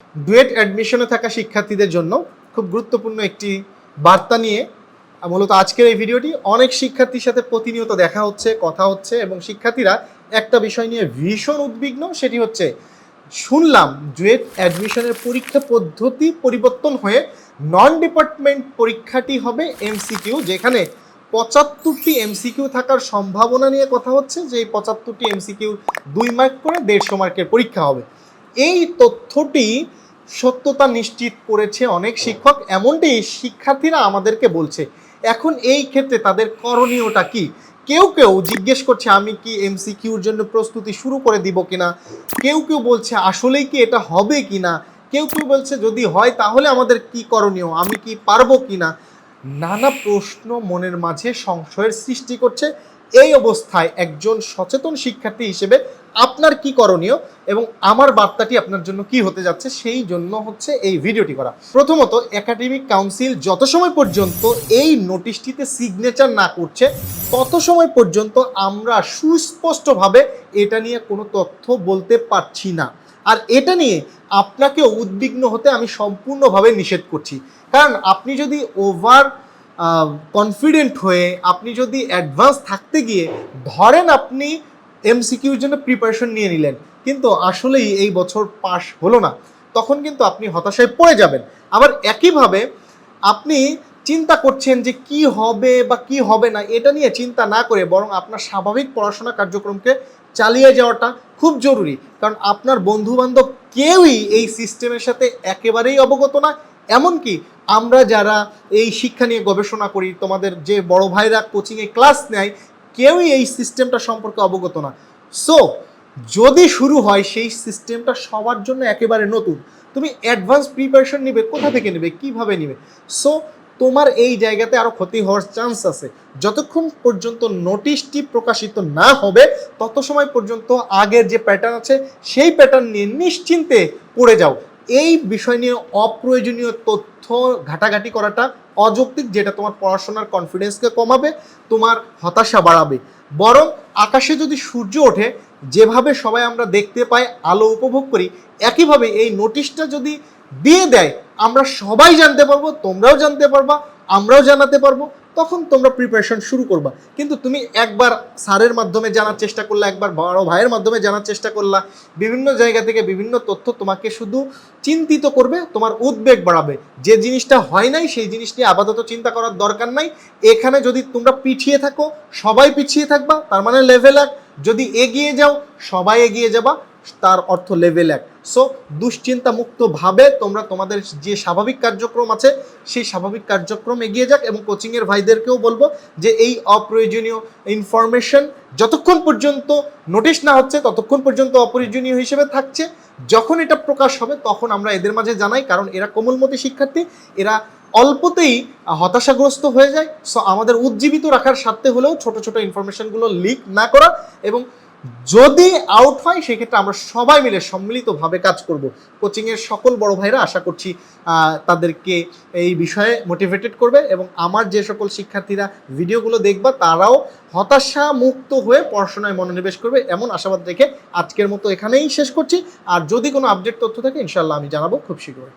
Duet অ্যাডমিশনে থাকা শিক্ষার্থীদের জন্য খুব গুরুত্বপূর্ণ একটি বার্তা নিয়ে মূলত আজকের এই ভিডিওটি। অনেক শিক্ষার্থীর সাথে প্রতিনিয়ত দেখা হচ্ছে, কথা হচ্ছে, এবং শিক্ষার্থীরা একটা বিষয় নিয়ে ভীষণ উদ্বিগ্ন। সেটি হচ্ছে, শুনলাম ডুয়েট অ্যাডমিশনের পরীক্ষা পদ্ধতি পরিবর্তন হয়ে নন ডিপার্টমেন্ট পরীক্ষাটি হবে এমসিকিউ, যেখানে 75টি এমসিকিউ থাকার সম্ভাবনা নিয়ে কথা হচ্ছে, যে এই 75টি এমসিকিউ 2 মার্ক করে 150 মার্কের পরীক্ষা হবে। এই তথ্যটি সত্যতা নিশ্চিত করেছে অনেক শিক্ষক, এমনটি শিক্ষার্থীরা আমাদেরকে বলছে। এখন এই ক্ষেত্রে তাদের করণীয়টা কি? কেউ কেউ জিজ্ঞেস করছে আমি কি এমসিকিউর জন্য প্রস্তুতি শুরু করে দিব কিনা, কেউ কেউ বলছে আসলেই কি এটা হবে কিনা, কেউ কেউ বলছে যদি হয় তাহলে আমাদের কি করণীয়, আমি কি পারবো কিনা। নানা প্রশ্ন মনের মাঝে সংশয়ের সৃষ্টি করছে। এই অবস্থায় একজন সচেতন শিক্ষার্থী হিসেবে আপনার কি করণীয় এবং আমার বার্তাটি আপনার জন্য কি হতে যাচ্ছে, সেই জন্য হচ্ছে এই ভিডিওটি করা। প্রথমত, একাডেমিক কাউন্সিল যত সময় পর্যন্ত এই নোটিশটিতে সিগনেচার না করছে তত সময় পর্যন্ত আমরা সুস্পষ্টভাবে এটা নিয়ে কোনো তথ্য বলতে পারছি না। আর এটা নিয়ে আপনাকে উদ্বিগ্ন হতে আমি সম্পূর্ণভাবে নিষেধ করছি। কারণ আপনি যদি ওভার কনফিডেন্ট হয়ে, আপনি যদি অ্যাডভান্স থাকতে গিয়ে ধরেন আপনি এমসিকিউর জন্য প্রিপারেশন নিয়ে নিলেন, কিন্তু আসলেই এই বছর পাস হলো না, তখন কিন্তু আপনি হতাশায় পড়ে যাবেন। আবার একইভাবে আপনি চিন্তা করছেন যে কি হবে বা কি হবে না, এটা নিয়ে চিন্তা না করে বরং আপনার স্বাভাবিক পড়াশোনা কার্যক্রমকে চালিয়ে যাওয়াটা খুব জরুরি। কারণ আপনার বন্ধুবান্ধব কেউই এই সিস্টেমের সাথে একেবারেই অবগত না। এমনকি আমরা যারা এই শিক্ষা নিয়ে গবেষণা করি, তোমাদের যে বড় ভাইরা কোচিংয়ে ক্লাস নেয়, কেউই এই সিস্টেমটা সম্পর্কে অবগত না। সো যদি শুরু হয়, সেই সিস্টেমটা সবার জন্য একেবারে নতুন। তুমি অ্যাডভান্স প্রিপারেশন নিবে, কোথা থেকে নেবে, কিভাবে নেবে? সো তোমার এই জায়গাতে আরও ক্ষতি হওয়ার চান্স আছে। যতক্ষণ পর্যন্ত নোটিশটি প্রকাশিত না হবে তত সময় পর্যন্ত আগের যে প্যাটার্ন আছে সেই প্যাটার্ন নিয়ে নিশ্চিন্তে পড়ে যাও। এই বিষয় নিয়ে অপ্রয়োজনীয় তথ্য ঘাটাঘাটি করাটা অযৌক্তিক, যেটা তোমার পড়াশোনার কনফিডেন্সকে কমাবে, তোমার হতাশা বাড়াবে। বরং আকাশে যদি সূর্য ওঠে, যেভাবে সবাই আমরা দেখতে পাই, আলো উপভোগ করি, একইভাবে এই নোটিশটা যদি দিয়ে দেয়, আমরা সবাই জানতে পারবো, তোমরাও জানতে পারবা, আমরাও জানাতে পারবো, তখন তোমরা প্রিপারেশন শুরু করবা। কিন্তু তুমি একবার স্যারের মাধ্যমে জানার চেষ্টা করলা, একবার বড় ভাইয়ের মাধ্যমে জানার চেষ্টা করলা, বিভিন্ন জায়গা থেকে বিভিন্ন তথ্য তোমাকে শুধু চিন্তিত করবে, তোমার উদ্বেগ বাড়াবে। যে জিনিসটা হয় নাই সেই জিনিস নিয়ে আপাতত চিন্তা করার দরকার নাই। এখানে যদি তোমরা পিছিয়ে থাকো, সবাই পিছিয়ে থাকবা, তার মানে লেভেল 1। যদি এগিয়ে যাও, সবাই এগিয়ে যাবা, তার অর্থ লেভেল 1। সো দুশ্চিন্তা মুক্তভাবে তোমরা তোমাদের যে স্বাভাবিক কার্যক্রম আছে সেই স্বাভাবিক কার্যক্রম এগিয়ে যাক। এবং কোচিংয়ের ভাইদেরকেও বলবো যে এই অপ্রয়োজনীয় ইনফরমেশন যতক্ষণ পর্যন্ত নোটিশ না হচ্ছে ততক্ষণ পর্যন্ত অপ্রয়োজনীয় হিসেবে থাকছে। যখন এটা প্রকাশ হবে তখন আমরা এদের মাঝে জানাই, কারণ এরা কোমলমতি শিক্ষার্থী, এরা অল্পতেই হতাশাগ্রস্ত হয়ে যায়। সো আমাদের উজ্জীবিত রাখার স্বার্থে হলেও ছোট ছোট ইনফরমেশনগুলো লিক না করা, এবং যদি আউট হয় সেক্ষেত্রে আমরা সবাই মিলে সম্মিলিতভাবে কাজ করব। কোচিংয়ের সকল বড় ভাইরা আশা করছি তাদেরকে এই বিষয়ে মোটিভেটেড করবে, এবং আমার যে সকল শিক্ষার্থীরা ভিডিওগুলো দেখবা তারাও হতাশা মুক্ত হয়ে পড়াশোনায় মনোনিবেশ করবে, এমন আশাবাদ রেখে আজকের মতো এখানেই শেষ করছি। আর যদি কোনো আপডেট তথ্য থাকে ইনশাল্লাহ আমি জানাবো খুব শীঘ্রই।